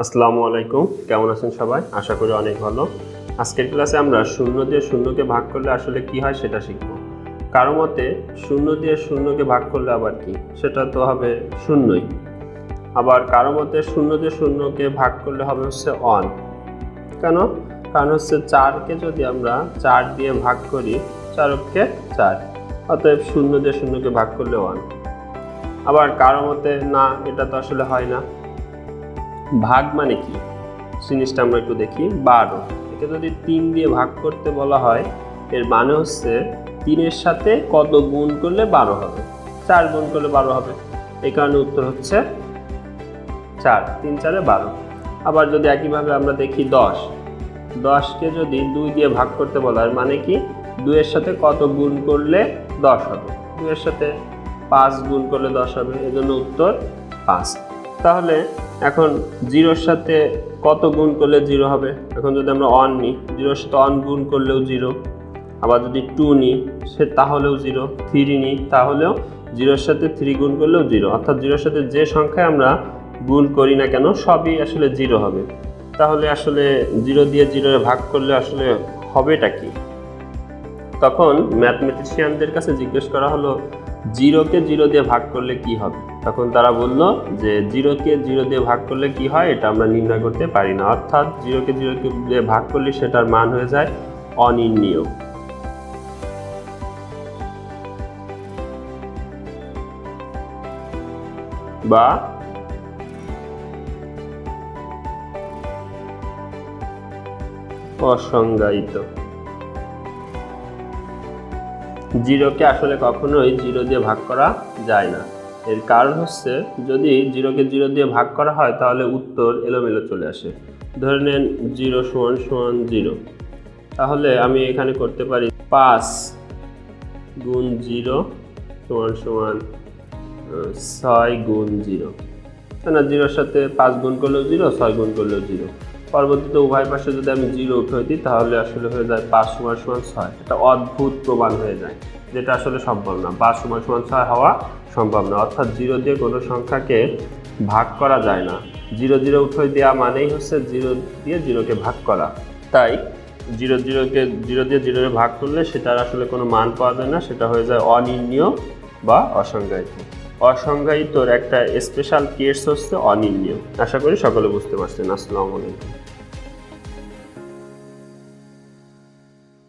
আসসালামু আলাইকুম, কেমন আছেন সবাই? আশা করি অনেক ভালো। আজকের ক্লাসে আমরা শূন্য দিয়ে শূন্যকে ভাগ করলে আসলে কি হয় সেটা শিখব। কারো মতে শূন্য দিয়ে শূন্যকে ভাগ করলে আবার কি, সেটা তো হবে শূন্যই। আবার কারো মতে শূন্য দিয়ে শূন্যকে ভাগ করলে হবে হচ্ছে অন। কেন? কারণ হচ্ছে 4কে যদি আমরা 4 দিয়ে ভাগ করি, 4 4, অতএব শূন্য দিয়ে শূন্যকে ভাগ করলে অন। আবার কারো মতে না, এটা তো আসলে হয় না। ভাগ মানে কি জিনিসটা আমরা একটু দেখি। 12, একে যদি 3 দিয়ে ভাগ করতে বলা হয়, এর মানে হচ্ছে 3-এর সাথে কত গুণ করলে 12 হবে। 4 গুণ করলে 12 হবে, এই কারণে উত্তর হচ্ছে 4। 3 4 12। আবার যদি একইভাবে আমরা দেখি 10কে যদি 2 দিয়ে ভাগ করতে বলা হয়, মানে কি 2-এর সাথে কত গুণ করলে 10 হবে। 2-এর সাথে 5 গুণ করলে 10 হবে, এজন্য উত্তর 5। তাহলে এখন 0-র সাথে কত গুণ করলে 0 হবে? এখন যদি আমরা 1 নিই, 0-র সাথে 1 গুণ করলেও 0। আবার যদি 2 নিই, সে তাহলেও 0। 3 নিই, তাহলেও 0-র সাথে 3 গুণ করলেও 0। অর্থাৎ 0-র সাথে যে সংখ্যায় আমরা গুণ করি না কেন, সবই আসলে 0 হবে। তাহলে আসলে 0 দিয়ে 0 ভাগ করলে আসলে হবেটা কি? তখন ম্যাথমেটিশিয়ানদের কাছে জিজ্ঞেস করা হলো 0কে 0 দিয়ে ভাগ করলে কি হবে। তখন তারা বলল যে 0কে 0 দিয়ে ভাগ করলে কি হয় এটা আমরা নির্ণয় করতে পারি না। অর্থাৎ 0কে 0 দিয়ে ভাগ করলে সেটার মান হয়ে যায় অনির্ণীয়। বা অসংজ্ঞায়িত। 0কে আসলে কখনোই 0 দিয়ে ভাগ করা যায় না। এর কারণ হচ্ছে যদি 0কে 0 দিয়ে ভাগ করা হয় তাহলে উত্তর এলোমেলো চলে আসে। ধরে নেন 0 = 0, তাহলে আমি এখানে করতে পারি 5 গুণ 0 = 6 গুণ 0। না, 0-র সাথে 5 গুণ করলেও 0, 6 গুণ করলেও 0। পরবর্তীতে উভয় পাশে যদি আমি 0 উঠিয়ে দিই তাহলে আসলে হয়ে যায় 5 = 6। এটা অদ্ভুত প্রমাণ হয়ে যায়, যেটা আসলে সম্ভব না। 5 = 6 হওয়া সম্ভব না। অর্থাৎ 0 দিয়ে কোনো সংখ্যাকে ভাগ করা যায় না। 0 0 উঠিয়ে দেওয়া মানেই হচ্ছে 0 দিয়ে 0কে ভাগ করা। তাই 0 দিয়ে 0 ভাগ করলে সেটার আসলে কোনো মান পাওয়া যায় না, সেটা হয়ে যায় অনির্ণীয় বা অসংজ্ঞায়িত। অসংজ্ঞায়িতর একটা স্পেশাল কেস হচ্ছে অনির্ণীয়। আশা করি সকলে বুঝতে পারছেন। আসসালামু আলাইকুম।